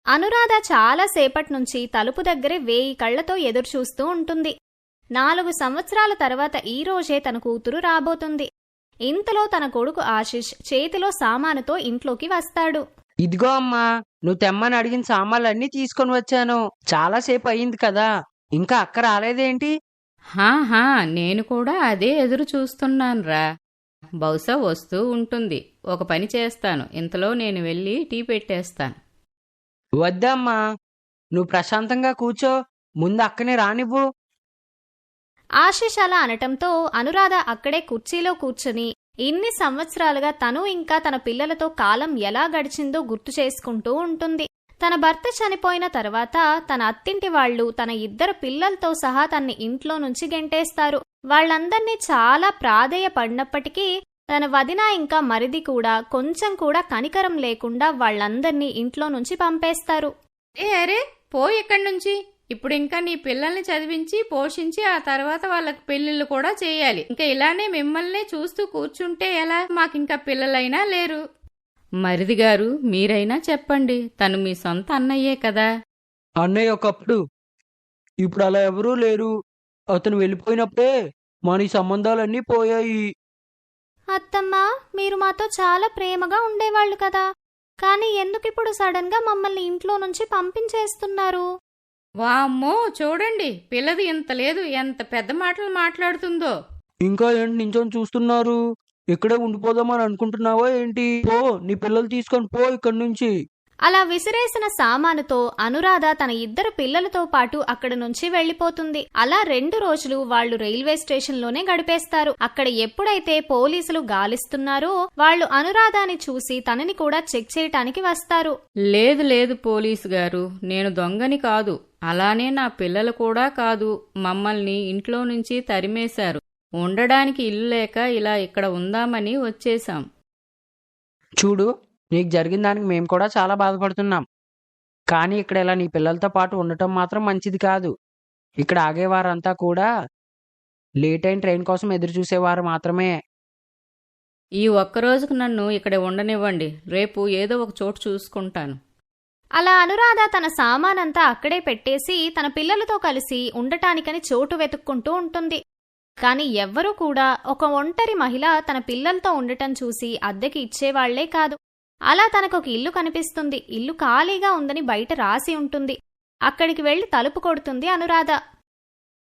అనురాధ చాలాసేపటి నుంచి తలుపు దగ్గరే 1000 కళ్లతో ఎదురుచూస్తూ ఉంటుంది. 4 సంవత్సరాల తర్వాత ఈ రోజే తన కూతురు రాబోతుంది. ఇంతలో తన కొడుకు ఆశిష్ చేతిలో సామానుతో ఇంట్లోకి వస్తాడు. ఇదిగో అమ్మా, నువ్వు తెమ్మని అడిగిన సామాన్లన్నీ తీసుకొని వచ్చాను. చాలాసేపు అయింది కదా, ఇంకా అక్క రాలేదేంటి? హాహా, నేను కూడా అదే ఎదురు చూస్తున్నాన్రా. బహుశా వస్తూ ఉంటుంది. ఒక పని చేస్తాను, ఇంతలో నేను వెళ్ళి టీ పెట్టేస్తాను. వద్దమ్మా, నువ్వు ప్రశాంతంగా కూర్చో, ముందు అక్కని రానివ్వు. ఆశిష్ అలా అనటంతో అనురాధ అక్కడే కుర్చీలో కూర్చుని ఇన్ని సంవత్సరాలుగా తను ఇంకా తన పిల్లలతో కాలం ఎలా గడిచిందో గుర్తు చేసుకుంటూ ఉంటుంది. తన భర్త చనిపోయిన తర్వాత తన అత్తింటి వాళ్లు తన 2 పిల్లలతో సహా తన్ని ఇంట్లో నుంచి గెంటేస్తారు. వాళ్లందర్నీ చాలా ప్రాధేయపడినప్పటికీ తన వదిన ఇంకా మరిది కూడా కొంచెం కూడా కనికరం లేకుండా వాళ్లందర్నీ ఇంట్లో నుంచి పంపేస్తారు. అరే పో ఇక్కడి నుంచి. ఇప్పుడు ఇంకా నీ పిల్లల్ని చదివించి పోషించి ఆ తర్వాత వాళ్ళకి పెళ్లిళ్ళు కూడా చేయాలి. ఇంకా ఇలానే మిమ్మల్ని చూస్తూ కూర్చుంటే ఎలా? మాకింకా పిల్లలైనా లేరు. మరిది గారు, మీరైనా చెప్పండి, తను మీ సొంత అన్నయ్యే కదా. అన్నయ్య ఒకప్పుడు, ఇప్పుడు అలా ఎవరూ లేరు. అతను వెళ్ళిపోయినప్పుడే మన ఈ సంబంధాలన్నీ పోయాయి. అత్తమ్మా, మీరు మాతో చాలా ప్రేమగా ఉండేవాళ్లు కదా, కానీ ఎందుకిప్పుడు సడన్ గా మమ్మల్ని ఇంట్లో నుంచి పంపించేస్తున్నారు? వామ్మో, చూడండి, పిల్లది ఇంత లేదు, ఎంత పెద్ద మాటలు మాట్లాడుతుందో. ఇంకా ఏంటి నించొని చూస్తున్నారు? ఇక్కడే ఉండిపోదామని అనుకుంటున్నావా ఏంటి? పో, నీ పిల్లలు తీసుకొని పో ఇక్కడి నుంచి. అలా విసిరేసిన సామానుతో అనురాధ తన 2 పిల్లలతో పాటు అక్కడి నుంచి వెళ్లిపోతుంది. అలా 2 రోజులు వాళ్లు రైల్వే స్టేషన్లోనే గడిపేస్తారు. అక్కడ ఎప్పుడైతే పోలీసులు గాలిస్తున్నారో వాళ్లు అనురాధని చూసి తనని కూడా చెక్ చేయటానికి వస్తారు. లేదు లేదు పోలీసు గారు, నేను దొంగని కాదు, అలానే నా పిల్లలు కూడా కాదు. మమ్మల్ని ఇంట్లో నుంచి తరిమేశారు. ఉండడానికి ఇల్లు లేక ఇలా ఇక్కడ ఉందామని వచ్చేశాం. చూడు, నీకు జరిగిన దానికి మేము కూడా చాలా బాధపడుతున్నాం. కానీ ఇక్కడ ఇలా నీ పిల్లలతో పాటు ఉండటం మాత్రం మంచిది కాదు. ఇక్కడ ఆగేవారంతా కూడా లేట్ అయిన ట్రైన్ కోసం ఎదురు చూసేవారు మాత్రమే. ఈ ఒక్కరోజుకు నన్ను ఇక్కడ ఉండనివ్వండి, రేపు ఏదో ఒక చోటు చూసుకుంటాను. అలా అనురాధ తన సామానంతా అక్కడే పెట్టేసి తన పిల్లలతో కలిసి ఉండటానికని చోటు వెతుక్కుంటూ ఉంటుంది. కాని ఎవ్వరూ కూడా ఒక ఒంటరి మహిళ తన పిల్లలతో ఉండటం చూసి అద్దెకి ఇచ్చేవాళ్లే కాదు. అలా తనకొక ఇల్లు కనిపిస్తుంది. ఇల్లు ఖాళీగా ఉందని బయట రాసి ఉంటుంది. అక్కడికి వెళ్లి తలుపు కొడుతుంది అనురాధ.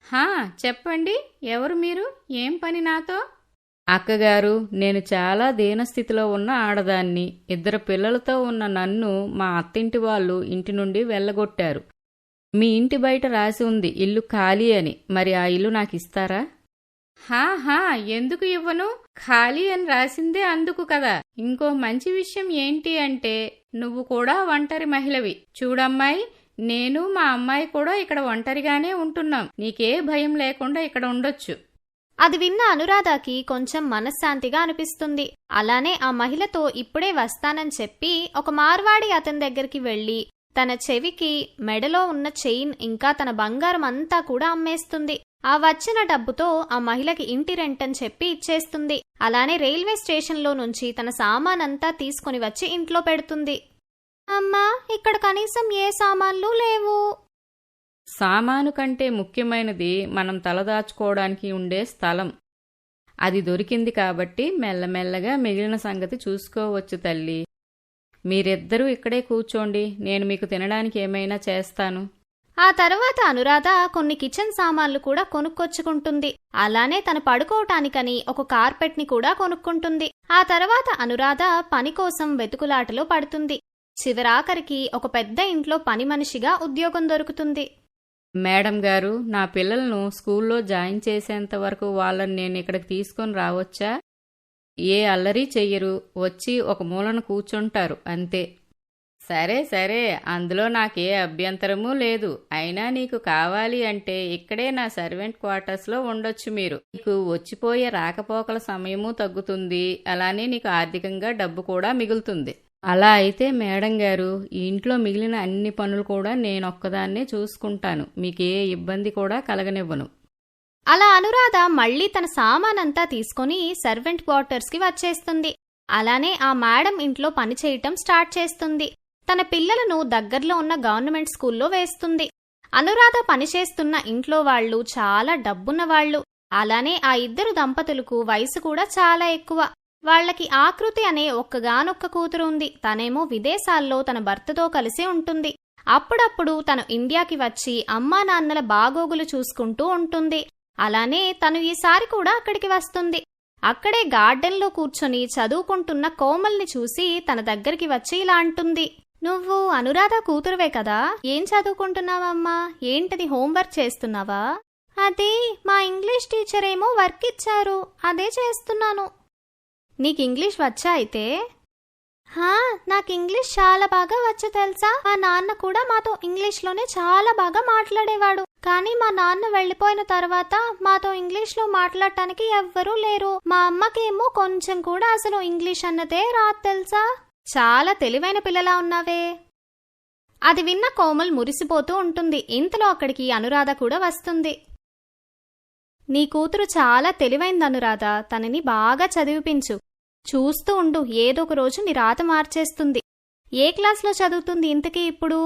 హా, చెప్పండి, ఎవరు మీరు? ఏం పని నాతో? అక్కగారు, నేను చాలా దీనస్థితిలో ఉన్న ఆడదాన్ని. 2 పిల్లలతో ఉన్న నన్ను మా అత్తింటి వాళ్ళు ఇంటి నుండి వెళ్ళగొట్టారు. మీ ఇంటి బయట రాసి ఉంది ఇల్లు ఖాళీ అని. మరి ఆ ఇల్లు నాకిస్తారా? హాహా, ఎందుకు ఇవ్వను? ఖాళీ అని రాసిందే అందుకు కదా. ఇంకో మంచి విషయం ఏంటి అంటే, నువ్వు కూడా ఒంటరి మహిళవి. చూడమ్మాయి, నేను మా అమ్మాయి కూడా ఇక్కడ ఒంటరిగానే ఉంటున్నాం. నీకే భయం లేకుండా ఇక్కడ ఉండొచ్చు. అది విన్న అనురాధకి కొంచెం మనశ్శాంతిగా అనిపిస్తుంది. అలానే ఆ మహిళతో ఇప్పుడే వస్తానని చెప్పి ఒక మార్వాడి అతని దగ్గరికి వెళ్లి తన చెవికి, మెడలో ఉన్న చైన్ ఇంకా తన బంగారం అంతా కూడా అమ్మేస్తుంది. ఆ వచ్చిన డబ్బుతో ఆ మహిళకి ఇంటి రెంటని చెప్పి ఇచ్చేస్తుంది. అలానే రైల్వే స్టేషన్లో నుంచి తన సామానంతా తీసుకుని వచ్చి ఇంట్లో పెడుతుంది. అమ్మా, ఇక్కడ కనీసం ఏ సామాన్లు లేవు. సామాను కంటే ముఖ్యమైనది మనం తలదాచుకోవడానికి ఉండే స్థలం. అది దొరికింది కాబట్టి మెల్లమెల్లగా మిగిలిన సంగతి చూసుకోవచ్చు తల్లి. మీరిద్దరూ ఇక్కడే కూర్చోండి, నేను మీకు తినడానికి ఏమైనా చేస్తాను. ఆ తర్వాత అనురాధ కొన్ని కిచెన్ సామాన్లు కూడా కొనుక్కొచ్చుకుంటుంది. అలానే తను పడుకోవటానికని ఒక కార్పెట్ ని కూడా కొనుక్కుంటుంది. ఆ తర్వాత అనురాధ పని కోసం వెతుకులాటలో పడుతుంది. చివరాఖరికి ఒక పెద్ద ఇంట్లో పని మనిషిగా ఉద్యోగం దొరుకుతుంది. మేడం గారు, నా పిల్లలను స్కూల్లో జాయిన్ చేసేంత వరకు వాళ్ళని నేను ఇక్కడికి తీసుకొని రావచ్చా? ఏ అల్లరి చెయ్యరు, వచ్చి ఒక మూలన కూర్చుంటారు అంతే. సరే సరే, అందులో నాకే అభ్యంతరమూ లేదు. అయినా నీకు కావాలి అంటే ఇక్కడే నా సర్వెంట్ క్వార్టర్స్లో ఉండొచ్చు. మీరు నీకు వచ్చిపోయే రాకపోకల సమయమూ తగ్గుతుంది. అలానే నీకు ఆర్థికంగా డబ్బు కూడా మిగులుతుంది. అలా అయితే మేడం గారు, ఈ ఇంట్లో మిగిలిన అన్ని పనులు కూడా నేనొక్కదాన్నే చూసుకుంటాను. మీకే ఇబ్బంది కూడా కలగనివ్వను. అలా అనురాధ మళ్లీ తన సామానంతా తీసుకుని సర్వెంట్ క్వార్టర్స్ కి వచ్చేస్తుంది. అలానే ఆ మేడం ఇంట్లో పనిచేయటం స్టార్ట్ చేస్తుంది. తన పిల్లలను దగ్గర్లో ఉన్న గవర్నమెంట్ స్కూల్లో వేస్తుంది. అనురాధ పనిచేస్తున్న ఇంట్లో వాళ్ళు చాలా డబ్బున్న వాళ్ళు. అలానే ఆ ఇద్దరు దంపతులకు వయసు కూడా చాలా ఎక్కువ. వాళ్లకి ఆకృతి అనే ఒక్కగానొక్క కూతురు ఉంది. తనేమో విదేశాల్లో తన భర్తతో కలిసి ఉంటుంది. అప్పుడప్పుడు తను ఇండియాకి వచ్చి అమ్మా నాన్నల బాగోగులు చూసుకుంటూ ఉంటుంది. అలానే తను ఈసారి కూడా అక్కడికి వస్తుంది. అక్కడే గార్డెన్లో కూర్చొని చదువుకుంటున్న కోమల్ని చూసి తన దగ్గరికి వచ్చి ఇలా అంటుంది, నువ్వు అనురాధ కూతురువే కదా? ఏం చదువుకుంటున్నావమ్మా? ఏంటది, హోంవర్క్ చేస్తున్నావా? అది మా ఇంగ్లీష్ టీచర్ ఏమో వర్క్ ఇచ్చారు, అదే చేస్తున్నాను. నీకు ఇంగ్లీష్ వచ్చా అయితే? నాకు ఇంగ్లీష్ చాలా బాగా వచ్చు తెలుసా. మా నాన్న కూడా మాతో ఇంగ్లీష్లోనే చాలా బాగా మాట్లాడేవాడు. కానీ మా నాన్న వెళ్లిపోయిన తర్వాత మాతో ఇంగ్లీష్లో మాట్లాడటానికి ఎవ్వరూ లేరు. మా అమ్మకేమో కొంచెం కూడా అసలు ఇంగ్లీష్ అన్నదే రాదు తెలుసా. చాలా తెలివైన పిల్లలా ఉన్నావే. అది విన్న కోమల్ మురిసిపోతూ ఉంటుంది. ఇంతలో అక్కడికి అనురాధ కూడా వస్తుంది. నీ కూతురు చాలా తెలివైంది అనురాధ, తనని బాగా చదివిపించు. చూస్తూ ఉండు, ఏదో ఒక రోజు నీ రాత మార్చేస్తుంది. ఏ క్లాస్లో చదువుతుంది ఇంతకీ ఇప్పుడు?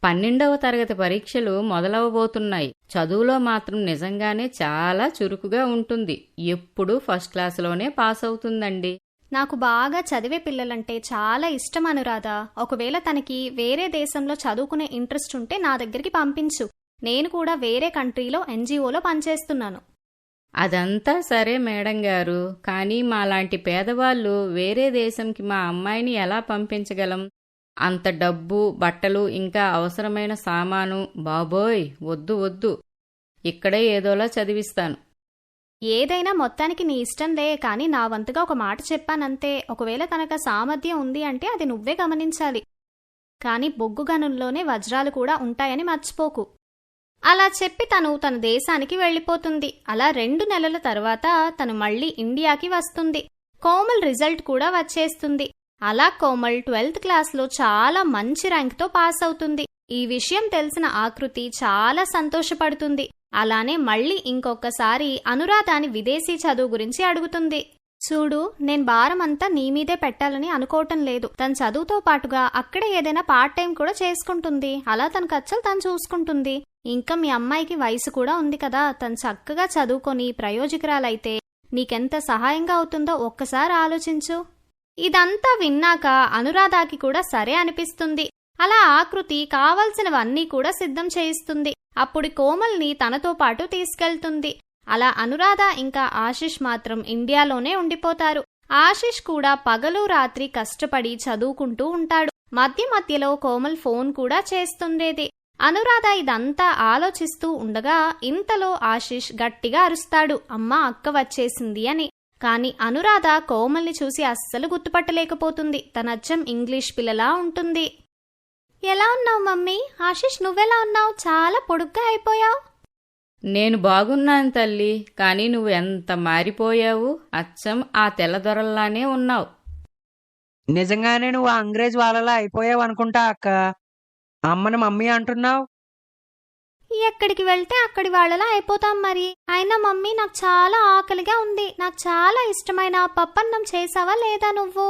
12వ తరగతి పరీక్షలు మొదలవబోతున్నాయి. చదువులో మాత్రం నిజంగానే చాలా చురుకుగా ఉంటుంది. ఎప్పుడూ ఫస్ట్ క్లాసులోనే పాస్ అవుతుందండి. నాకు బాగా చదివే పిల్లలంటే చాలా ఇష్టం అనురాధ. ఒకవేళ తనకి వేరే దేశంలో చదువుకునే ఇంట్రెస్ట్ ఉంటే నా దగ్గరికి పంపించు. నేను కూడా వేరే కంట్రీలో ఎన్జిఓలో పనిచేస్తున్నాను. అదంతా సరే మేడం గారు, కానీ మాలాంటి పేదవాళ్ళు వేరే దేశంకి మా అమ్మాయిని ఎలా పంపించగలం? అంత డబ్బు, బట్టలు, ఇంకా అవసరమైన సామాను. బాబోయ్, వద్దు వద్దు, ఇక్కడే ఏదోలా చదివిస్తాను. ఏదైనా మొత్తానికి నీ ఇష్టంలే, కానీ నా వంతుగా ఒక మాట చెప్పానంతే. ఒకవేళ తనకు సామర్థ్యం ఉంది అంటే అది నువ్వే గమనించాలి. కానీ బొగ్గు గనుల్లోనే వజ్రాలు కూడా ఉంటాయని మర్చిపోకు. అలా చెప్పి తను తన దేశానికి వెళ్లిపోతుంది. అలా 2 నెలల తర్వాత తను మళ్లీ ఇండియాకి వస్తుంది. కోమల్ రిజల్ట్ కూడా వచ్చేస్తుంది. అలా కోమల్ 12th క్లాస్లో చాలా మంచి ర్యాంక్తో పాస్ అవుతుంది. ఈ విషయం తెలిసిన ఆకృతి చాలా సంతోషపడుతుంది. అలానే మళ్లీ ఇంకొకసారి అనురాధాని విదేశీ చదువు గురించి అడుగుతుంది. చూడు, నేను భారం అంతా నీ మీదే పెట్టాలని అనుకోవటం లేదు. తన చదువుతో పాటుగా అక్కడే ఏదైనా పార్ట్ టైం కూడా చేసుకుంటుంది. అలా తన ఖర్చులు తను చూసుకుంటుంది. ఇంకా మీ అమ్మాయికి వయసు కూడా ఉంది కదా, తను చక్కగా చదువుకొని ప్రయోజకురాలైతే నీకెంత సహాయంగా అవుతుందో ఒక్కసారి ఆలోచించు. ఇదంతా విన్నాక అనురాధకి కూడా సరే అనిపిస్తుంది. అలా ఆకృతి కావలసినవన్నీ కూడా సిద్ధం చేయిస్తుంది. అప్పుడు కోమల్ని తనతో పాటు తీసుకెళ్తుంది. అలా అనురాధ ఇంకా ఆశిష్ మాత్రం ఇండియాలోనే ఉండిపోతారు. ఆశిష్ కూడా పగలు రాత్రి కష్టపడి చదువుకుంటూ ఉంటాడు. మధ్య మధ్యలో కోమల్ ఫోన్ కూడా చేస్తుండేది. అనురాధ ఇదంతా ఆలోచిస్తూ ఉండగా ఇంతలో ఆశిష్ గట్టిగా అరుస్తాడు, అమ్మా, అక్క వచ్చేసింది అని. కాని అనురాధ కోమల్ని చూసి అస్సలు గుర్తుపట్టలేకపోతుంది. తనచ్చం ఇంగ్లీష్ పిల్లలా ఉంటుంది. ఎలా ఉన్నావు మమ్మీ? ఆశిష్, నువ్వెలా ఉన్నావు? చాలా పొడుగ్గా అయిపోయావు. నేను బాగున్నాను తల్లి, కానీ నువ్వు ఎంత మారిపోయావు. అచ్చం ఆ తెల్లదొరల్లానే ఉన్నావు. నిజంగానే నువ్వు అంగ్రేజ్ వాళ్ళలా అయిపోయావు అనుకుంటా అక్క. అమ్మని మమ్మీ అంటున్నావు. ఎక్కడికి వెళ్తే అక్కడి వాళ్ళలా అయిపోతాం మరి. అయినా మమ్మీ, నాకు చాలా ఆకలిగా ఉంది. నాకు చాలా ఇష్టమైన పప్పన్నం చేసావా లేదా నువ్వు?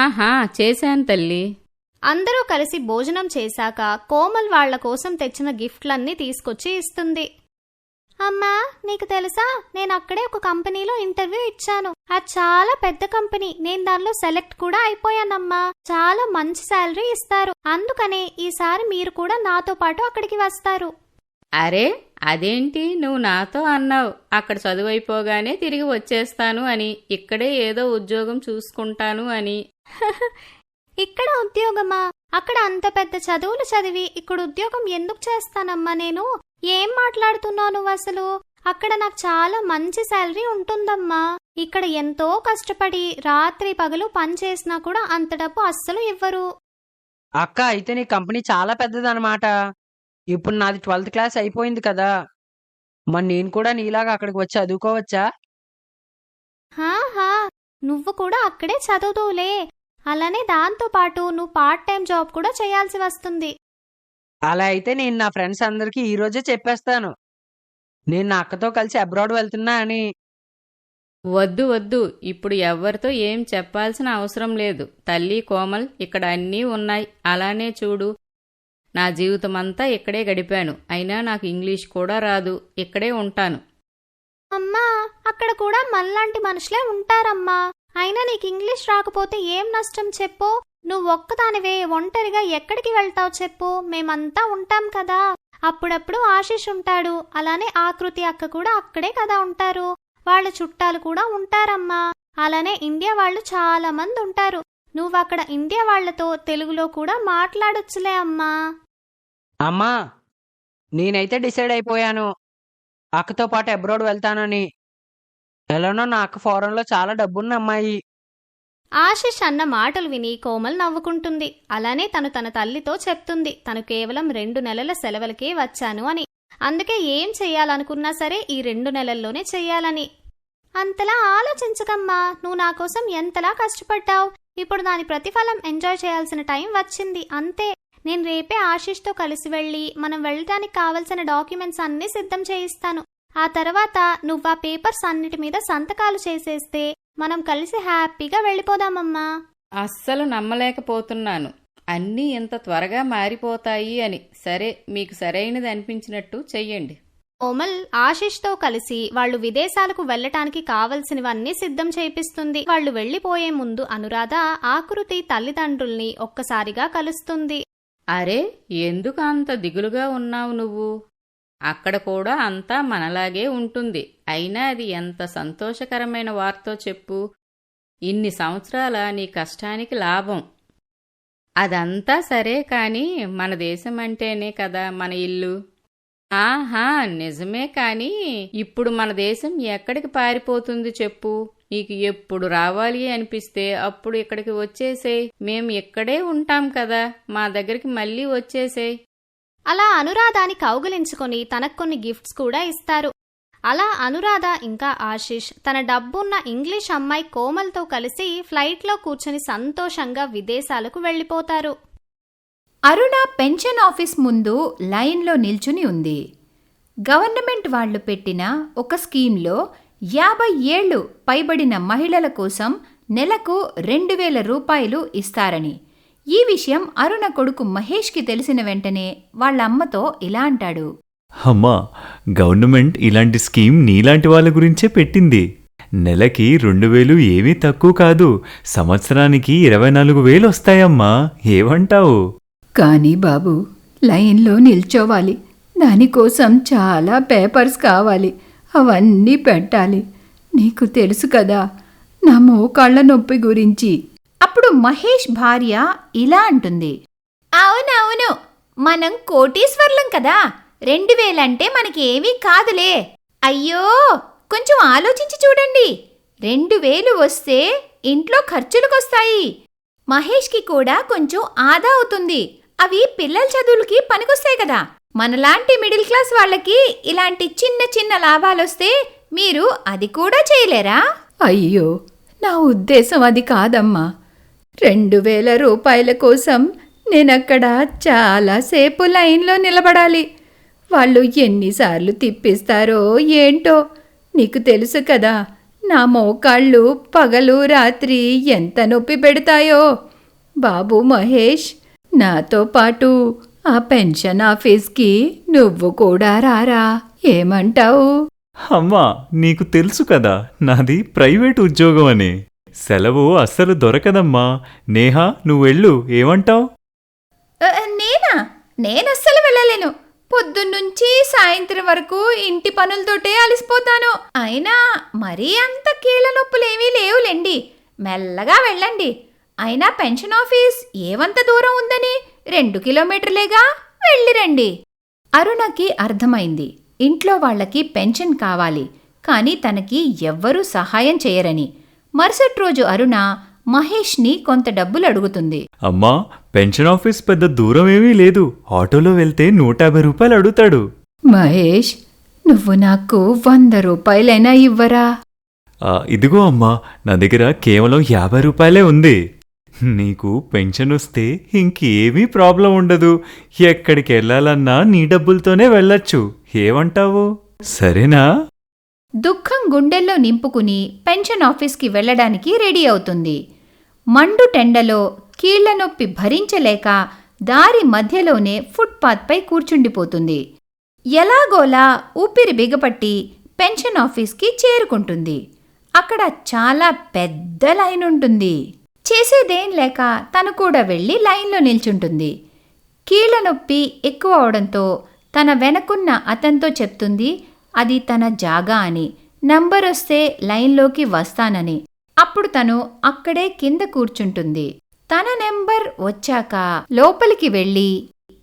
ఆహా, చేశాను తల్లి. అందరూ కలిసి భోజనం చేశాక కోమల్ వాళ్ల కోసం తెచ్చిన గిఫ్ట్లన్నీ తీసుకొచ్చి ఇస్తుంది. అమ్మా, నీకు తెలుసా, నేను అక్కడే ఒక కంపెనీలో ఇంటర్వ్యూ ఇచ్చాను. అది చాలా పెద్ద కంపెనీ. నేను దానిలో సెలెక్ట్ కూడా అయిపోయానమ్మా. చాలా మంచి శాలరీ ఇస్తారు. అందుకనే ఈసారి మీరు కూడా నాతో పాటు అక్కడికి వస్తారు. అరే, అదేంటి నువ్వు నాతో అన్నావు అక్కడ చదువైపోగానే తిరిగి వచ్చేస్తాను అని, ఇక్కడే ఏదో ఉద్యోగం చూసుకుంటాను అని. ఇక్కడ ఉద్యోగమా? అక్కడ అంత పెద్ద చదువులు చదివి ఇక్కడ ఉద్యోగం ఎందుకు చేస్తానమ్మా నేను? ఏం మాట్లాడుతున్నావు నువ్వు అసలు? అక్కడ నాకు చాలా మంచి శాలరీ ఉంటుందమ్మా. ఇక్కడ ఎంతో కష్టపడి రాత్రి పగలు పని చేసినా కూడా అంత డబ్బు అస్సలు ఇవ్వరు. అక్క, అయితే నీ కంపెనీ చాలా పెద్దదన్నమాట. ఇప్పుడు నాది 12th క్లాస్ అయిపోయింది కదా, మరి నేను కూడా నీలాగా అక్కడికి వచ్చి చదువుకోవచ్చా? హాహా, నువ్వు కూడా అక్కడే చదువుతూలే. అలానే దాంతో పాటు నువ్వు పార్ట్ టైం జాబ్ కూడా చేయాల్సి వస్తుంది. అలా అయితే నేను నా ఫ్రెండ్స్ అందరికీ ఈ రోజే చెప్పేస్తాను నేను నా అక్కతో కలిసి అబ్రాడ్ వెళ్తున్నా అని. వద్దు వద్దు, ఇప్పుడు ఎవ్వరితో ఏం చెప్పాల్సిన అవసరం లేదు. తల్లి కోమల్, ఇక్కడ అన్నీ ఉన్నాయి. అలానే చూడు, నా జీవితమంతా ఇక్కడే గడిపాను. అయినా నాకు ఇంగ్లీష్ కూడా రాదు. ఇక్కడే ఉంటాను. అమ్మా, అక్కడ కూడా మనలాంటి మనుషులే ఉంటారమ్మా. అయినా నీకు ఇంగ్లీష్ రాకపోతే ఏం నష్టం చెప్పు? నువ్వు ఒక్కదానివే ఒంటరిగా ఎక్కడికి వెళ్తావు చెప్పు? మేమంతా ఉంటాం కదా. అప్పుడప్పుడు ఆశీష్ ఉంటాడు. అలానే ఆకృతి అక్క కూడా అక్కడే కదా ఉంటారు. వాళ్ళ చుట్టాలు కూడా ఉంటారమ్మా. అలానే ఇండియా వాళ్ళు చాలా మంది ఉంటారు. నువ్వు అక్కడ ఇండియా వాళ్లతో తెలుగులో కూడా మాట్లాడొచ్చులే అమ్మా. అమ్మా, నేనైతే డిసైడ్ అయిపోయాను. అక్కతో పాటు అబ్రాడ్ వెళ్తానని. ఎలానో నాకు ఫారెన్లో చాలా డబ్బున్న అమ్మాయి. ఆశిష్ అన్న మాటలు విని కోమల్ నవ్వుకుంటుంది. అలానే తన తల్లితో చెప్తుంది, తను కేవలం 2 నెలల సెలవులకే వచ్చాను అని. అందుకే ఏం చెయ్యాలనుకున్నా సరే ఈ 2 నెలల్లోనే చెయ్యాలని. అంతలా ఆలోచించకమ్మా. నువ్వు నా కోసం ఎంతలా కష్టపడ్డావు. ఇప్పుడు దాని ప్రతిఫలం ఎంజాయ్ చేయాల్సిన టైం వచ్చింది, అంతే. నేను రేపే ఆశిష్తో కలిసి వెళ్ళి మనం వెళ్ళడానికి కావలసిన డాక్యుమెంట్స్ అన్నీ సిద్ధం చేయిస్తాను. ఆ తర్వాత నువ్వు ఆ పేపర్స్ అన్నిటి మీద సంతకాలు చేసేస్తే మనం కలిసి హ్యాపీగా వెళ్ళిపోదామమ్మా. అస్సలు నమ్మలేకపోతున్నాను అన్నీ ఇంత త్వరగా మారిపోతాయి అని. సరే, మీకు సరైనది అనిపించినట్టు చెయ్యండి. కోమల్ ఆశిష్తో కలిసి వాళ్ళు విదేశాలకు వెళ్లటానికి కావలసినవన్నీ సిద్ధం చేపిస్తుంది. వాళ్ళు వెళ్లిపోయే ముందు అనురాధ ఆకృతి తల్లిదండ్రుల్ని ఒక్కసారిగా కలుస్తుంది. అరే, ఎందుకు అంత దిగులుగా ఉన్నావు నువ్వు? అక్కడ కూడా అంతా మనలాగే ఉంటుంది. అయినా అది ఎంత సంతోషకరమైన వార్తో చెప్పు. ఇన్ని సంవత్సరాల నీ కష్టానికి లాభం. అదంతా సరే కాని మన దేశం అంటేనే కదా మన ఇల్లు. ఆహా, నిజమే. కాని ఇప్పుడు మన దేశం ఎక్కడికి పారిపోతుంది చెప్పు? నీకు ఎప్పుడు రావాలి అనిపిస్తే అప్పుడు ఇక్కడికి వచ్చేసేయ్. మేం ఇక్కడే ఉంటాం కదా, మా దగ్గరికి మళ్ళీ వచ్చేసేయ్. అలా అనురాధాని కౌగిలించుకొని తనకు కొన్ని గిఫ్ట్స్ కూడా ఇస్తారు. అలా అనురాధ ఇంకా ఆశిష్ తన డబ్బున్న ఇంగ్లీష్ అమ్మాయి కోమల్తో కలిసి ఫ్లైట్లో కూర్చొని సంతోషంగా విదేశాలకు వెళ్ళిపోతారు. అరుణ పెన్షన్ ఆఫీస్ ముందు లైన్లో నిల్చుని ఉంది. గవర్నమెంట్ వాళ్లు పెట్టిన ఒక స్కీమ్లో 50 ఏళ్లు పైబడిన మహిళల కోసం నెలకు 2000 రూపాయలు ఇస్తారని. ఈ విషయం అరుణ కొడుకు మహేష్కి తెలిసిన వెంటనే వాళ్ళమ్మతో ఇలా అంటాడు. అమ్మా, గవర్నమెంట్ ఇలాంటి స్కీమ్ నీలాంటి వాళ్ళ గురించే పెట్టింది. నెలకి 2000 ఏమీ తక్కువ కాదు. సంవత్సరానికి 24,000 వస్తాయమ్మా. ఏమంటావు? కానీ బాబు, లైన్లో నిల్చోవాలి. దానికోసం చాలా పేపర్స్ కావాలి. అవన్నీ పెట్టాలి. నీకు తెలుసు కదా నా మోకాళ్ల నొప్పి గురించి. అప్పుడు మహేష్ భార్య ఇలా అంటుంది. అవునవును, మనం కోటీశ్వర్లం కదా. 2000 అంటే మనకి ఏమీ కాదులే. అయ్యో, కొంచెం ఆలోచించి చూడండి. 2000 వస్తే ఇంట్లో ఖర్చులకొస్తాయి. మహేష్కి కూడా కొంచెం ఆదా అవుతుంది. అవి పిల్లల చదువులకి పనికొస్తాయి కదా. మనలాంటి మిడిల్ క్లాస్ వాళ్ళకి ఇలాంటి చిన్న చిన్న లాభాలొస్తే మీరు అది కూడా చేయలేరా? అయ్యో, నా ఉద్దేశం అది కాదమ్మా. 2000 రూపాయల కోసం నేనక్కడ చాలాసేపు లైన్లో నిలబడాలి. వాళ్ళు ఎన్నిసార్లు తిప్పిస్తారో ఏంటో. నీకు తెలుసు కదా నా మోకాళ్ళు పగలు రాత్రి ఎంత నొప్పి పెడతాయో. బాబు మహేష్, నాతో పాటు ఆ పెన్షన్ ఆఫీస్కి నువ్వు కూడా రారా? ఏమంటావు? అమ్మా, నీకు తెలుసు కదా నాది ప్రైవేట్ ఉద్యోగం అని. సెలవు అస్సలు దొరకదమ్మా. నేహా, నువ్వెళ్ళు. ఏమంటావు? నేనస్సలు వెళ్ళలేను. పొద్దున్నుంచి సాయంత్రం వరకు ఇంటి పనులతోటే అలసిపోతాను. అయినా మరీ అంత కీళ్ళ నొప్పులేమీ లేవులేండి. మెల్లగా వెళ్ళండి. అయినా పెన్షన్ ఆఫీస్ ఏవంత దూరం ఉందని 2 కిలోమీటర్లేగా, వెళ్ళిరండి. అరుణకి అర్థమైంది, ఇంట్లో వాళ్లకి పెన్షన్ కావాలి, కానీ తనకి ఎవ్వరూ సహాయం చేయరని. మరుసటి రోజు అరుణ మహేష్ని కొంత డబ్బులు అడుగుతుంది. అమ్మా, పెన్షన్ ఆఫీస్ పెద్ద దూరం ఏమీ లేదు. ఆటోలో వెళ్తే 150 రూపాయలు అడుగుతాడు. మహేష్, నువ్వు నాకు 100 రూపాయలైనా ఇవ్వరా? ఇదిగో అమ్మా, నా దగ్గర కేవలం 50 రూపాయలే ఉంది. నీకు పెన్షన్ వస్తే ఇంకేమీ ప్రాబ్లం ఉండదు. ఎక్కడికి వెళ్ళాలన్నా నీ డబ్బులతోనే వెళ్ళొచ్చు. ఏమంటావు? సరేనా? దుఃఖం గుండెల్లో నింపుకుని పెన్షన్ ఆఫీస్కి వెళ్ళడానికి రెడీ అవుతుంది. మండు టెండలో కీళ్ల నొప్పి భరించలేక దారి మధ్యలోనే ఫుట్పాత్పై కూర్చుండిపోతుంది. ఎలాగోలా ఊపిరి బిగపట్టి పెన్షన్ ఆఫీస్కి చేరుకుంటుంది. అక్కడ చాలా పెద్ద లైన్ ఉంటుంది. చేసేదేం లేక తను కూడా వెళ్ళి లైన్లో నిల్చుంటుంది. కీళ్ల నొప్పి ఎక్కువ అవడంతో తన వెనకున్న అతనితో చెప్తుంది అది తన జాగా అని, నంబరొస్తే లైన్లోకి వస్తానని. అప్పుడు తను అక్కడే కింద కూర్చుంటుంది. తన నెంబర్ వచ్చాక లోపలికి వెళ్ళి,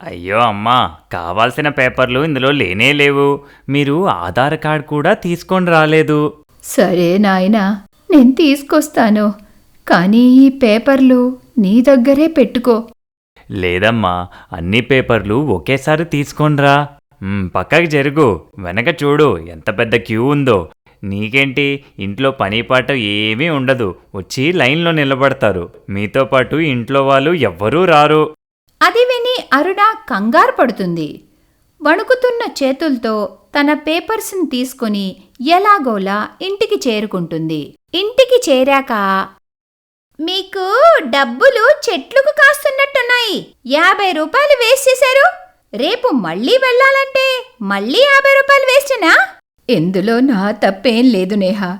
అయ్యో అమ్మా, కావాల్సిన పేపర్లు ఇందులో లేనే లేవు. మీరు ఆధార్ కార్డ్ కూడా తీసుకొని రాలేదు. సరే నాయనా, నేను తీసుకొస్తాను, కానీ ఈ పేపర్లు నీ దగ్గరే పెట్టుకో. లేదమ్మా, అన్ని పేపర్లు ఒకేసారి తీసుకొనిరా. పక్కకి జరుగు, వెనక చూడు ఎంత పెద్ద క్యూ ఉందో. నీకేంటి, ఇంట్లో పనిపాట ఏమీ ఉండదు, వచ్చి లైన్లో నిలబడతారు. మీతో పాటు ఇంట్లో వాళ్ళు ఎవ్వరూ రారు. అది విని అరుణ కంగారు పడుతుంది. వణుకుతున్న చేతులతో తన పేపర్స్ని తీసుకుని ఎలాగోలా ఇంటికి చేరుకుంటుంది. ఇంటికి చేరాక, మీకు డబ్బులు చెట్లుకు కాస్తున్నట్టున్నాయి, 50 రూపాయలు వేస్ట్ చేశారు. రేపు మళ్ళీ వెళ్ళాలంటే మళ్ళీ 50 రూపాయలు వేస్టేనా? ఇందులో నా తప్పేం లేదు నేహా.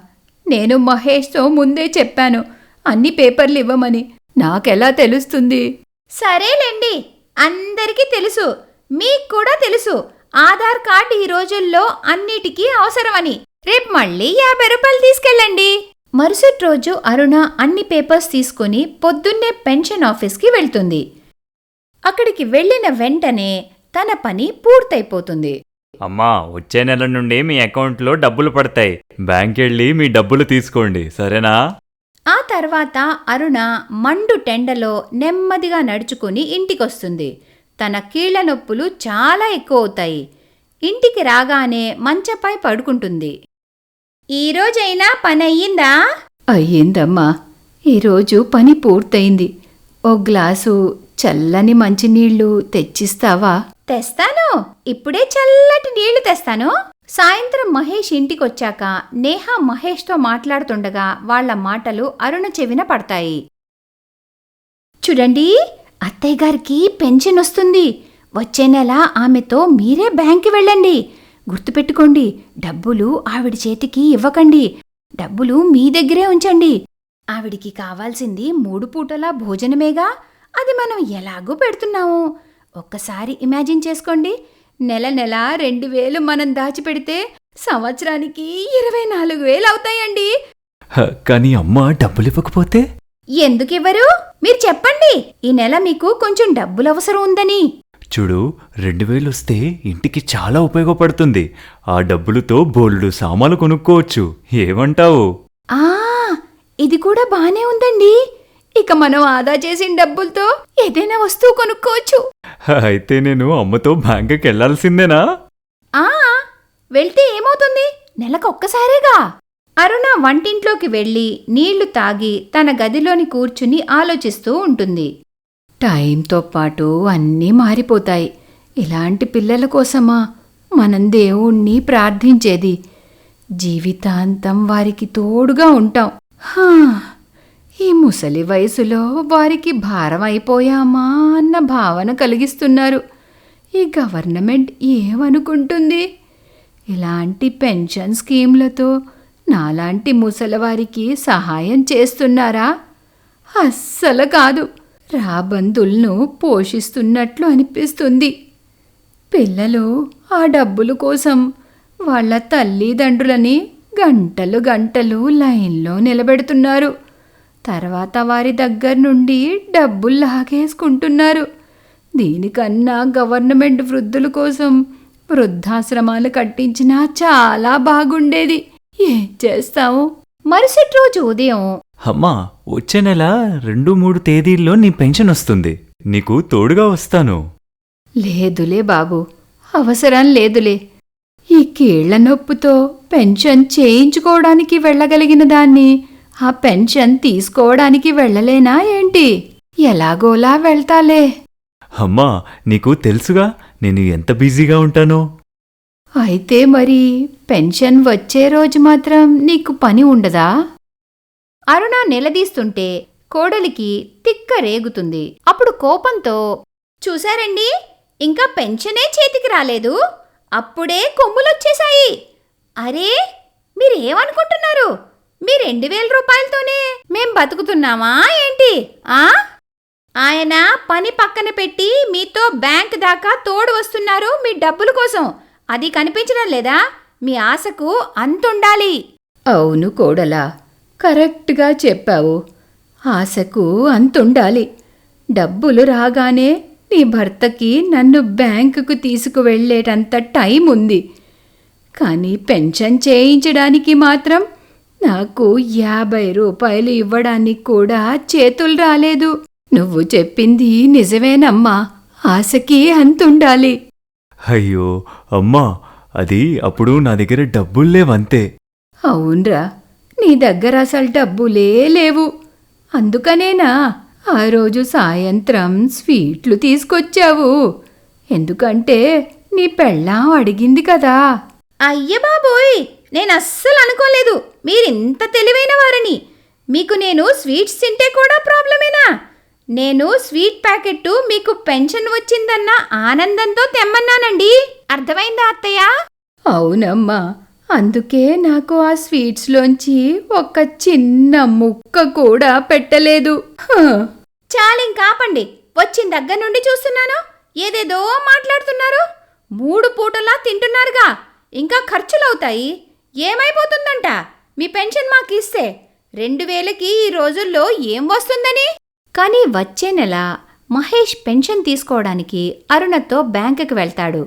నేను మహేష్తో ముందే చెప్పాను అన్ని పేపర్లు ఇవ్వమని. నాకెలా తెలుస్తుంది? సరేలేండి, అందరికీ తెలుసు, మీకు కూడా తెలుసు ఆధార్ కార్డు ఈ రోజుల్లో అన్నిటికీ అవసరమని. రేపు మళ్ళీ 50 రూపాయలు తీసుకెళ్ళండి. మరుసటి రోజు అరుణ అన్ని పేపర్స్ తీసుకుని పొద్దున్నే పెన్షన్ ఆఫీస్కి వెళ్తుంది. అక్కడికి వెళ్ళిన వెంటనే తన పని పూర్తయిపోతుంది. అమ్మా, వచ్చే నెల నుండి మీ అకౌంట్లో డబ్బులు పడతాయి. బ్యాంక్ వెళ్ళి మీ డబ్బులు తీసుకోండి, సరేనా? ఆ తర్వాత అరుణ మండు టెండలో నెమ్మదిగా నడుచుకుని ఇంటికొస్తుంది. తన కీళ్ల నొప్పులు చాలా ఎక్కువ అవుతాయి. ఇంటికి రాగానే మంచపై పడుకుంటుంది. ఈరోజైనా పని అయ్యిందా? అయ్యిందమ్మా, ఈరోజు పని పూర్తయింది. ఓ గ్లాసు చల్లని మంచినీళ్లు తెచ్చిస్తావా? తెస్తాను, ఇప్పుడే చల్లటి నీళ్లు తెస్తాను. సాయంత్రం మహేష్ ఇంటికొచ్చాక నేహా మహేష్తో మాట్లాడుతుండగా వాళ్ల మాటలు అరుణ చెవిన పడతాయి. చూడండి, అత్తయ్య గారికి పెన్షన్ వస్తుంది. వచ్చే నెల ఆమెతో మీరే బ్యాంక్కి వెళ్ళండి. గుర్తుపెట్టుకోండి, డబ్బులు ఆవిడ చేతికి ఇవ్వకండి. డబ్బులు మీ దగ్గరే ఉంచండి. ఆవిడికి కావాల్సింది 3 పూటల భోజనమేగా, అది మనం ఎలాగూ పెడుతున్నాము. ఒక్కసారి ఇమాజిన్ చేసుకోండి, నెల 2000 మనం దాచిపెడితే సంవత్సరానికి 24,000 అవుతాయండి. కానీ అమ్మ డబ్బులు ఇవ్వకపోతే? ఎందుకివ్వరు? మీరు చెప్పండి, ఈ నెల మీకు కొంచెం డబ్బులు అవసరం ఉందని. చూడు, 2000 వస్తే ఇంటికి చాలా ఉపయోగపడుతుంది. ఆ డబ్బులతో బోలెడు సామాన్లు కొనుక్కోవచ్చు. ఏమంటావు? ఇది కూడా బానే ఉందండి. ఇక మనం ఆదా చేసిన డబ్బులతో ఏదైనా వస్తువు కొనుక్కోవచ్చు. అయితే నేను అమ్మతో బ్యాంకుకి వెళ్లాల్సిందేనా? వెళ్తే ఏమవుతుంది? నెలకు ఒక్కసారేగా. అరుణ వంటింట్లోకి వెళ్ళి నీళ్లు తాగి తన గదిలోని కూర్చుని ఆలోచిస్తూ ఉంటుంది. టైంతో పాటు అన్నీ మారిపోతాయి. ఇలాంటి పిల్లల కోసమా మనం దేవుణ్ణి ప్రార్థించేది? జీవితాంతం వారికి తోడుగా ఉంటాం. ఈ ముసలి వయసులో వారికి భారం అయిపోయామా అన్న భావన కలిగిస్తున్నారు. ఈ గవర్నమెంట్ ఏమనుకుంటుంది? ఇలాంటి పెన్షన్ స్కీమ్లతో నాలాంటి ముసలివారికి సహాయం చేస్తున్నారా? అస్సలు కాదు. రాబందులను పోషిస్తున్నట్లు అనిపిస్తుంది. పిల్లలు ఆ డబ్బుల కోసం వాళ్ళ తల్లిదండ్రులని గంటలు గంటలు లైన్లో నిలబెడుతున్నారు. తర్వాత వారి దగ్గర నుండి డబ్బులు లాగేసుకుంటున్నారు. దీనికన్నా గవర్నమెంట్ వృద్ధుల కోసం వృద్ధాశ్రమాలు కట్టించినా చాలా బాగుండేది. ఏం చేస్తాము? మరుసటి రోజు ఉదయం, అమ్మా, వచ్చే నెల 2-3 తేదీల్లో నీ పెన్షన్ వస్తుంది. నీకు తోడుగా వస్తాను. లేదులే బాబు, అవసరం లేదులే. ఈ కీళ్ల నొప్పుతో పెన్షన్ చేయించుకోవడానికి వెళ్ళగలిగిన దాన్ని ఆ పెన్షన్ తీసుకోవడానికి వెళ్ళలేనా ఏంటి? ఎలాగోలా వెళ్తాలే. అమ్మా, నీకు తెలుసుగా నేను ఎంత బిజీగా ఉంటానో. అయితే మరి పెన్షన్ వచ్చే రోజు మాత్రం నీకు పని ఉండదా? అరుణ నిలదీస్తుంటే కోడలికి తిక్క రేగుతుంది. అప్పుడు కోపంతో, చూశారండి, ఇంకా పెన్షనే చేతికి రాలేదు, అప్పుడే కొమ్ములొచ్చేశాయి. అరే, మీరేమనుకుంటున్నారు? మీ 2000 రూపాయలతోనే మేం బతుకుతున్నామా ఏంటి? ఆయన పని పక్కన పెట్టి మీతో బ్యాంక్ దాకా తోడు వస్తున్నారు మీ డబ్బుల కోసం. అది కనిపించడం లేదా? మీ ఆశకు అంతుండాలి. అవును కోడలా, కరెక్ట్గా చెప్పావు. ఆశకు అంతుండాలి. డబ్బులు రాగానే నీ భర్తకి నన్ను బ్యాంకుకు తీసుకువెళ్ళేటంత టైం ఉంది. కానీ పెన్షన్ చేయించడానికి మాత్రం నాకు 50 రూపాయలు ఇవ్వడానికి కూడా చేతులు రాలేదు. నువ్వు చెప్పింది నిజమేనమ్మా, ఆశకి అంతుండాలి. అయ్యో అమ్మా, అది అప్పుడు నా దగ్గర డబ్బులు లేవంతే. అవునరా, నీ దగ్గర అసలు డబ్బులే లేవు. అందుకనేనా ఆ రోజు సాయంత్రం స్వీట్లు తీసుకొచ్చావు? ఎందుకంటే నీ పెళ్ళాం అడిగింది కదా. అయ్య బాబోయ్, నేనస్సలు అనుకోలేదు మీరింత తెలివైన వారని. మీకు నేను స్వీట్స్ తింటే కూడా ప్రాబ్లమేనా? నేను స్వీట్ ప్యాకెట్టు మీకు పెన్షన్ వచ్చిందన్న ఆనందంతో తెమ్మన్నానండి. అర్థమైందా అత్తయ్య? అవునమ్మా, అందుకే నాకు ఆ స్వీట్స్లోంచి ఒక చిన్న ముక్క కూడా పెట్టలేదు. చాలింకాపండి, వచ్చిన దగ్గర నుండి చూస్తున్నాను ఏదేదో మాట్లాడుతున్నారు. 3 పూటలా తింటున్నారుగా, ఇంకా ఖర్చులవుతాయి. ఏమైపోతుందంట మీ పెన్షన్ మాకు ఇస్తే? 2000కి ఈ రోజుల్లో ఏం వస్తుందని? కానీ వచ్చే నెల మహేష్ పెన్షన్ తీసుకోవడానికి అరుణతో బ్యాంకుకి వెళ్తాడు.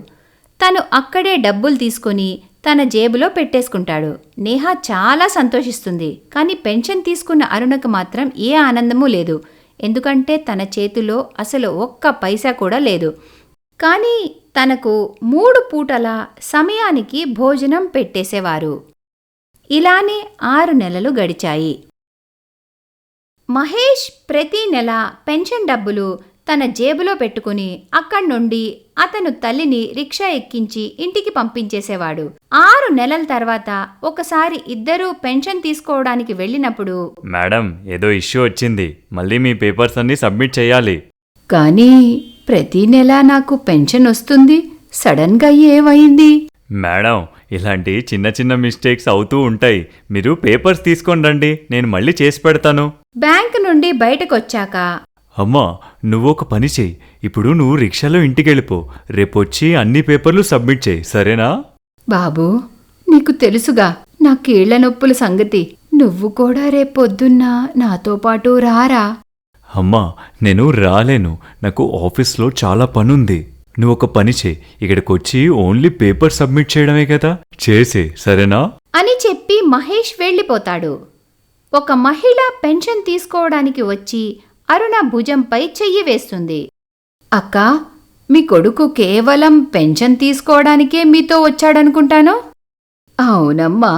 తను అక్కడే డబ్బులు తీసుకొని తన జేబులో పెట్టేసుకుంటాడు. నేహ చాలా సంతోషిస్తుంది. కానీ పెన్షన్ తీసుకున్న అరుణకు మాత్రం ఏ ఆనందమూ లేదు. ఎందుకంటే తన చేతిలో అసలు ఒక్క పైసా కూడా లేదు. కానీ తనకు 3 పూటల సమయానికి భోజనం పెట్టేసేవారు. ఇలానే 6 నెలలు గడిచాయి. మహేష్ ప్రతి నెల పెన్షన్ డబ్బులు తన జేబులో పెట్టుకుని అక్కడి నుండి అతను తల్లిని రిక్షా ఎక్కించి ఇంటికి పంపించేసేవాడు. 6 నెలల తర్వాత ఒకసారి ఇద్దరూ పెన్షన్ తీసుకోవడానికి వెళ్ళినప్పుడు, మేడం, ఏదో ఇష్యూ వచ్చింది, మళ్ళీ మీ పేపర్స్ అన్నీ సబ్మిట్ చేయాలి. కానీ ప్రతి నెల నాకు పెన్షన్ వస్తుంది, సడన్గా ఏమైంది? మేడం, ఇలాంటి చిన్న చిన్న మిస్టేక్స్ అవుతూ ఉంటాయి. మీరు పేపర్స్ తీసుకొని రండి, నేను మళ్ళీ చేసి పెడతాను. బ్యాంక్ నుండి బయటకొచ్చాక, అమ్మా, నువ్వొక పని చెయ్యి. ఇప్పుడు నువ్వు రిక్షాలో ఇంటికెళ్ళిపో. రేపొచ్చి అన్ని పేపర్లు సబ్మిట్ చేయి, సరేనా? బాబూ, నీకు తెలుసుగా నా కీళ్ల నొప్పుల సంగతి. నువ్వు కూడా రేపొద్దున్న నాతో పాటు రారా? అమ్మా, నేను రాలేను. నాకు ఆఫీస్లో చాలా పనుంది. నువ్వొక పని చేయి, ఇక్కడికొచ్చి ఓన్లీ పేపర్ సబ్మిట్ చేయడమే కదా, చేసే, సరేనా? అని చెప్పి మహేష్ వెళ్ళిపోతాడు. ఒక మహిళ పెన్షన్ తీసుకోవడానికి వచ్చి అరుణ భుజంపై చెయ్యి వేస్తుంది. అక్కా, మీ కొడుకు కేవలం పెన్షన్ తీసుకోవడానికే మీతో వచ్చాడనుకుంటాను. అవునమ్మా,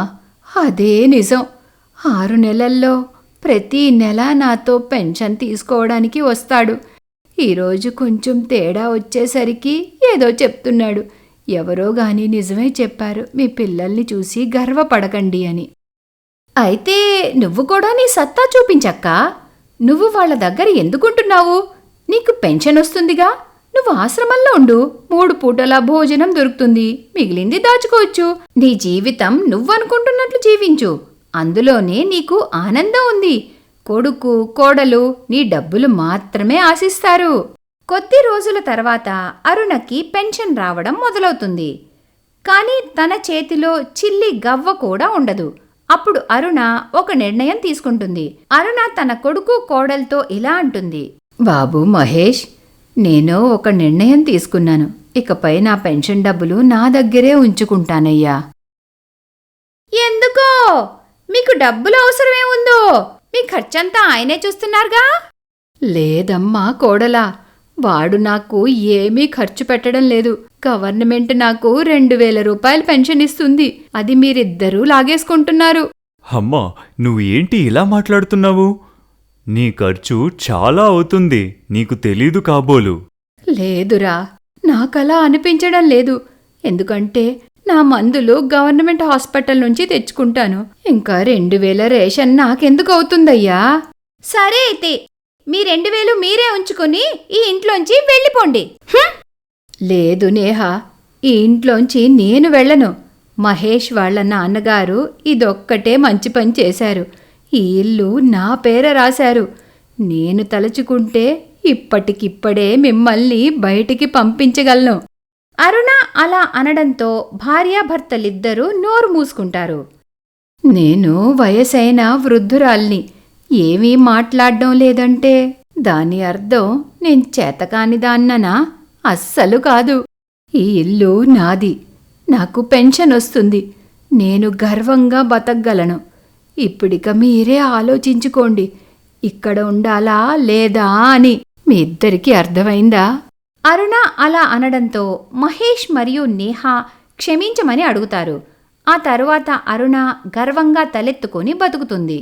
అదే నిజం. 6 నెలల్లో ప్రతి నెల నాతో పెన్షన్ తీసుకోవడానికి వస్తాడు. ఈరోజు కొంచెం తేడా వచ్చేసరికి ఏదో చెప్తున్నాడు. ఎవరో గాని నిజమే చెప్పారు, మీ పిల్లల్ని చూసి గర్వపడకండి అని. అయితే నువ్వు కూడా నీ సత్తా చూపించక్కా. నువ్వు వాళ్ళ దగ్గర ఎందుకుంటున్నావు? నీకు పెన్షన్ వస్తుందిగా, నువ్వు ఆశ్రమంలో ఉండు. 3 పూటల భోజనం దొరుకుతుంది, మిగిలింది దాచుకోవచ్చు. నీ జీవితం నువ్వనుకుంటున్నట్లు జీవించు, అందులోనే నీకు ఆనందం ఉంది. కొడుకు కోడలు నీ డబ్బులు మాత్రమే ఆశిస్తారు. కొద్ది రోజుల తర్వాత అరుణకి పెన్షన్ రావడం మొదలవుతుంది. కానీ తన చేతిలో చిల్లి గవ్వ కూడా ఉండదు. అప్పుడు అరుణ ఒక నిర్ణయం తీసుకుంటుంది. అరుణ తన కొడుకు కోడలతో ఇలా అంటుంది, బాబు మహేష్, నేను ఒక నిర్ణయం తీసుకున్నాను. ఇకపై నా పెన్షన్ డబ్బులు నా దగ్గరే ఉంచుకుంటానయ్యా. ఎందుకో? మీకు డబ్బులు అవసరమేముందో? మీ ఖర్చంతా ఆయనే చూస్తున్నారుగా. లేదమ్మా కోడలా, వాడు నాకు ఏమీ ఖర్చు పెట్టడం లేదు. గవర్నమెంట్ నాకు 2000 రూపాయలు పెన్షన్ ఇస్తుంది. అది మీరిద్దరూ లాగేసుకుంటున్నారు. అమ్మా, నువ్వు ఏంటి ఇలా మాట్లాడుతున్నావు? నీ ఖర్చు చాలా అవుతుంది, నీకు తెలీదు కాబోలు. లేదురా, నాకలా అనిపించడం లేదు. ఎందుకంటే నా మందులు గవర్నమెంట్ హాస్పిటల్ నుంచి తెచ్చుకుంటాను. ఇంకా 2000 రేషన్ నాకెందుకు అవుతుందయ్యా? సరే అయితే మీ 2000 మీరే ఉంచుకుని ఈ ఇంట్లోంచి వెళ్ళిపోండి. లేదు నేహా, ఈ ఇంట్లోంచి నేను వెళ్ళను. మహేష్ వాళ్ళ నాన్నగారు ఇదొక్కటే మంచి పని చేశారు. ఈ ఇల్లు నా పేర రాశారు. నేను తలుచుకుంటే ఇప్పటికిప్పుడే మిమ్మల్ని బయటికి పంపించగలను. అరుణ అలా అనడంతో భార్యాభర్తలిద్దరూ నోరు మూసుకుంటారు. నేను వయసైన వృద్ధురాల్ని, ఏమీ మాట్లాడడం లేదంటే దాని అర్థం నేను చేతకానిదాన్ననా? అస్సలు కాదు. ఈ ఇల్లు నాది. నాకు పెన్షన్ వస్తుంది. నేను గర్వంగా బతకగలను. ఇప్పుడిక మీరే ఆలోచించుకోండి, ఇక్కడ ఉండాలా లేదా అని. మీ ఇద్దరికీ అర్థమైందా? అరుణ అలా అనడంతో మహేష్ మరియు నేహా క్షమించమని అడుగుతారు. ఆ తరువాత అరుణ గర్వంగా తలెత్తుకొని బతుకుతుంది.